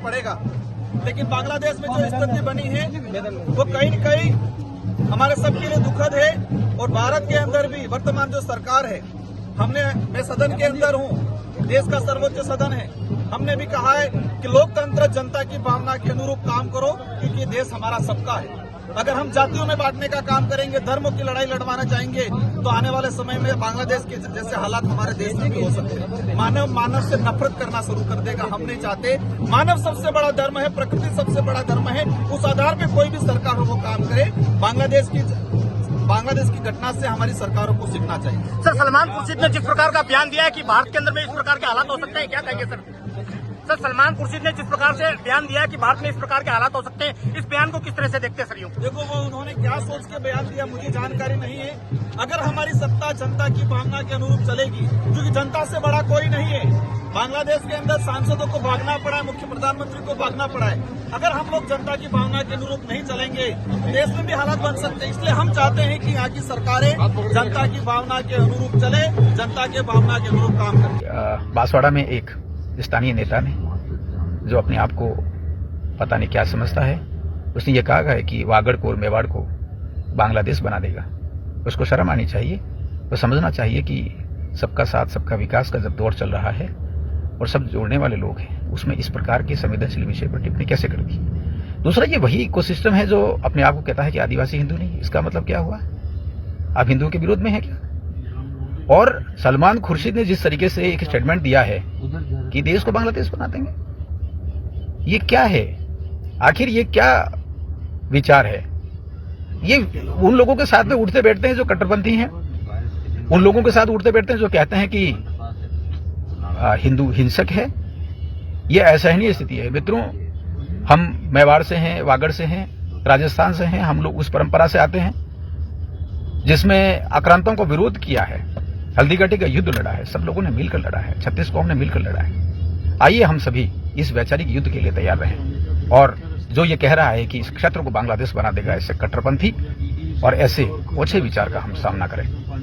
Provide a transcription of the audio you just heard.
पड़ेगा। लेकिन बांग्लादेश में जो स्थिति बनी है वो कहीं न कहीं हमारे सबके लिए दुखद है। और भारत के अंदर भी वर्तमान जो सरकार है, मैं सदन के अंदर हूँ, देश का सर्वोच्च सदन है, हमने भी कहा है कि लोकतंत्र जनता की भावना के अनुरूप काम करो, क्योंकि देश हमारा सबका है। अगर हम जातियों में बांटने का काम करेंगे, धर्मों की लड़ाई लड़वाना चाहेंगे, तो आने वाले समय में बांग्लादेश के जैसे हालात हमारे देश में भी हो सकते हैं। मानव से नफरत करना शुरू कर देगा। हम नहीं चाहते। मानव सबसे बड़ा धर्म है, प्रकृति सबसे बड़ा धर्म है। उस आधार पे कोई भी सरकार हो वो काम करे। बांग्लादेश की घटना से हमारी सरकारों को सीखना चाहिए। सर, सलमान खुर्शीद ने जिस प्रकार का बयान दिया है कि भारत के अंदर में इस प्रकार के हालात हो सकते हैं, क्या कहेंगे सर? सर, सलमान खुर्शीद ने जिस प्रकार से बयान दिया है कि भारत में इस प्रकार के हालात हो सकते हैं, इस बयान को किस तरह से देखते हैं सर? यूं देखो, वो उन्होंने क्या सोच के बयान दिया मुझे जानकारी नहीं है। अगर हमारी सत्ता जनता की भावना के अनुरूप चलेगी, क्योंकि जनता से बड़ा कोई नहीं है। बांग्लादेश के अंदर सांसदों को भागना पड़ा है, मुख्य प्रधानमंत्री को भागना पड़ा है। अगर हम लोग जनता की भावना के अनुरूप नहीं चलेंगे, देश में भी हालात बन सकते हैं। इसलिए हम चाहते हैं कि यहाँ की सरकारें जनता की भावना के अनुरूप चले, जनता के भावना के अनुरूप काम करें। बांसवाड़ा में एक स्थानीय नेता ने, जो अपने आप को पता नहीं क्या समझता है, उसने ये कहा है कि वागड़ को और मेवाड़ को बांग्लादेश बना देगा। उसको शर्म आनी चाहिए। तो समझना चाहिए कि सबका साथ सबका विकास का जब दौर चल रहा है और सब जोड़ने वाले लोग हैं, उसमें इस प्रकार के संवेदनशील विषय पर टिप्पणी कैसे कर दी। दूसरा, ये वही इकोसिस्टम है जो अपने आप को कहता है कि आदिवासी हिंदू नहीं। इसका मतलब क्या हुआ? आप हिंदुओं के विरोध में है क्या? और सलमान खुर्शीद ने जिस तरीके से एक स्टेटमेंट दिया है कि देश को बांग्लादेश बना देंगे, ये क्या है? आखिर ये क्या विचार है? ये उन लोगों के साथ में उठते बैठते हैं जो कट्टरपंथी हैं, उन लोगों के साथ उठते बैठते हैं जो कहते हैं कि हिंदू हिंसक है। ये असहनीय स्थिति है मित्रों। हम मेवाड़ से हैं, वागड़ से हैं, राजस्थान से हैं। हम लोग उस परंपरा से आते हैं जिसमें आक्रांतों को विरोध किया है, हल्दीघाटी का युद्ध लड़ा है, सब लोगों ने मिलकर लड़ा है, 36 कौम ने मिलकर लड़ा है। आइए हम सभी इस वैचारिक युद्ध के लिए तैयार रहें। और जो ये कह रहा है कि इस क्षेत्र को बांग्लादेश बना देगा, ऐसे कट्टरपंथी और ऐसे ओछे विचार का हम सामना करें।